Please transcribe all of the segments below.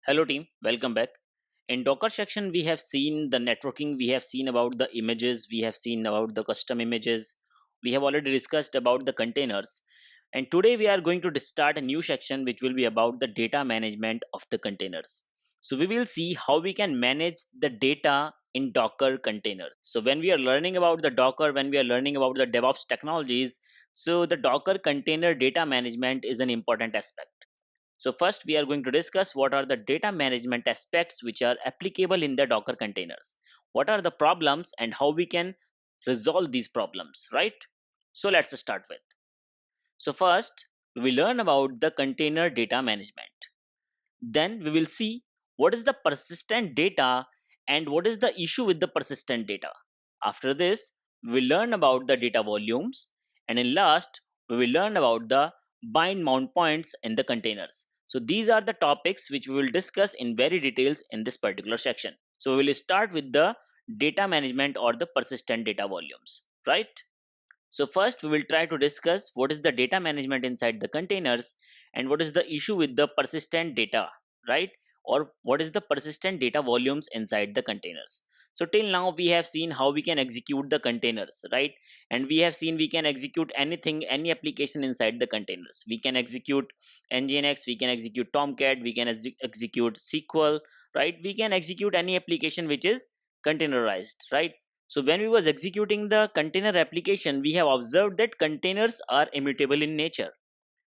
Hello team, welcome back. In Docker section, we have seen the networking, we have seen about the images, we have seen about the custom images, we have already discussed about the containers. And today we are going to start a new section which will be about the data management of the containers. So we will see how we can manage the data in Docker containers. So when we are learning about the Docker, when we are learning about the DevOps technologies, so the Docker container data management is an important aspect. So first we are going to discuss what are the data management aspects which are applicable in the Docker containers. What are the problems and how we can resolve these problems, right? So let's start with. So first we will learn about the container data management. Then we will see what is the persistent data and what is the issue with the persistent data. After this, we will learn about the data volumes, and in last, we will learn about the bind mount points in the containers. So these are the topics which we will discuss in very details in this particular section. So we will start with the data management or the persistent data volumes, right? So first we will try to discuss what is the data management inside the containers and what is the issue with the persistent data, right? Or what is the persistent data volumes inside the containers. So till now we have seen how we can execute the containers, right? And we have seen we can execute anything, any application inside the containers. We can execute Nginx, we can execute Tomcat, we can execute SQL, right? We can execute any application which is containerized, right? So when we was executing the container application, we have observed that containers are immutable in nature.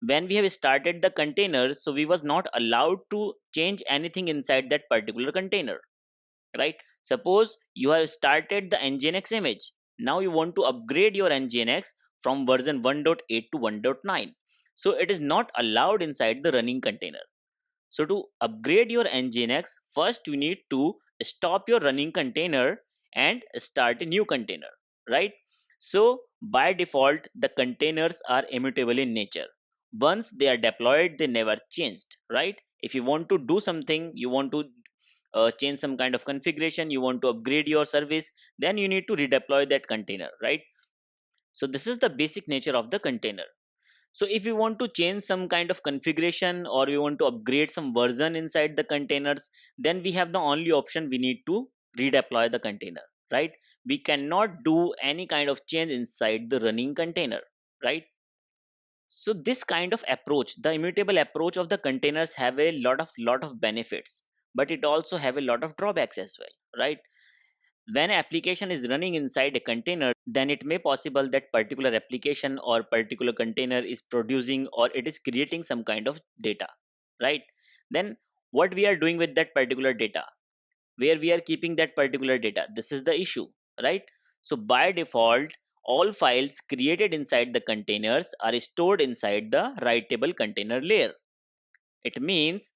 When we have started the containers, so we was not allowed to change anything inside that particular container, right? Suppose you have started the Nginx image. Now you want to upgrade your Nginx from version 1.8 to 1.9. So it is not allowed inside the running container. So to upgrade your Nginx, first you need to stop your running container and start a new container, right? So by default, the containers are immutable in nature. Once they are deployed, they never changed, right? If you want to do something, you want to change some kind of configuration, you want to upgrade your service, then you need to redeploy that container, right? So this is the basic nature of the container. So if you want to change some kind of configuration or you want to upgrade some version inside the containers, then we have the only option, we need to redeploy the container, right? We cannot do any kind of change inside the running container, right? So this kind of approach, the immutable approach of the containers have a lot of benefits, but it also have a lot of drawbacks as well, right? When application is running inside a container, then it may possible that particular application or particular container is producing or it is creating some kind of data, right? Then what we are doing with that particular data, where we are keeping that particular data, this is the issue, right? So by default, all files created inside the containers are stored inside the writable container layer. It means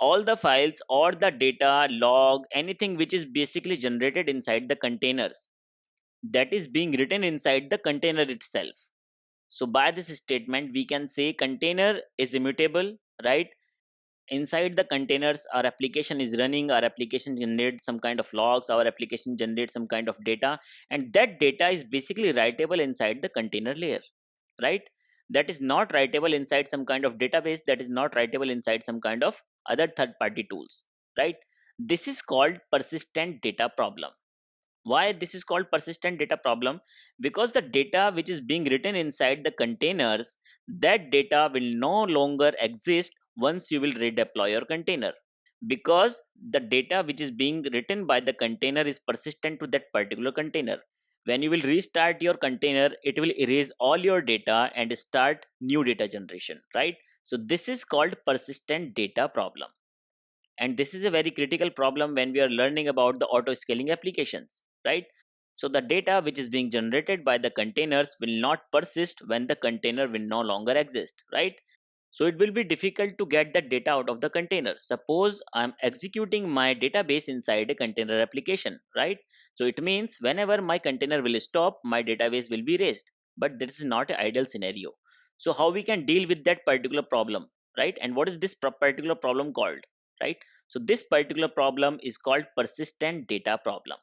all the files or the data log, anything which is basically generated inside the containers, that is being written inside the container itself. So by this statement we can say container is immutable, right? Inside the containers our application is running, our application generates some kind of logs, our application generates some kind of data, and that data is basically writable inside the container layer, right? That is not writable inside some kind of database, that is not writable inside some kind of other third party tools, right? This is called persistent data problem. Why this is called persistent data problem? Because the data which is being written inside the containers, that data will no longer exist once you will redeploy your container, because the data which is being written by the container is persistent to that particular container. When you will restart your container, it will erase all your data and start new data generation, right? So this is called persistent data problem, and this is a very critical problem when we are learning about the auto scaling applications, right? So the data which is being generated by the containers will not persist when the container will no longer exist, right? So it will be difficult to get that data out of the container. Suppose I'm executing my database inside a container application, right? So it means whenever my container will stop, my database will be raised, but this is not an ideal scenario. So how we can deal with that particular problem, right? And what is this particular problem called, right? So this particular problem is called persistent data problem.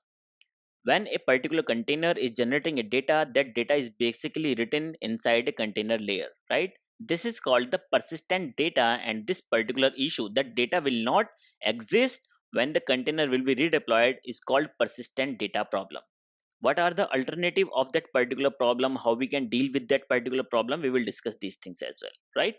When a particular container is generating a data, that data is basically written inside a container layer, right? This is called the persistent data, and this particular issue that data will not exist when the container will be redeployed is called persistent data problem. What are the alternative of that particular problem, how we can deal with that particular problem, we will discuss these things as well, right?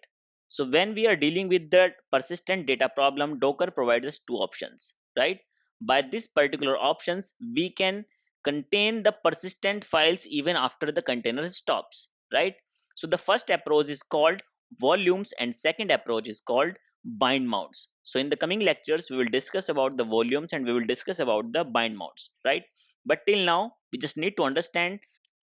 So when we are dealing with the persistent data problem, Docker provides us two options, right? By this particular options, we can contain the persistent files even after the container stops, right? So the first approach is called volumes and second approach is called bind mounts. So in the coming lectures, we will discuss about the volumes and we will discuss about the bind mounts, right? But till now, we just need to understand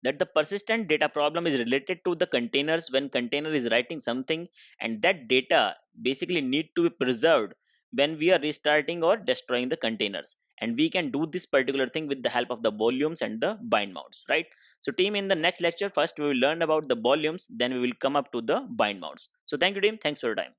that the persistent data problem is related to the containers when container is writing something, and that data basically need to be preserved when we are restarting or destroying the containers, and we can do this particular thing with the help of the volumes and the bind mounts, right? So team, in the next lecture, first we will learn about the volumes, then we will come up to the bind mounts. So thank you team, thanks for your time.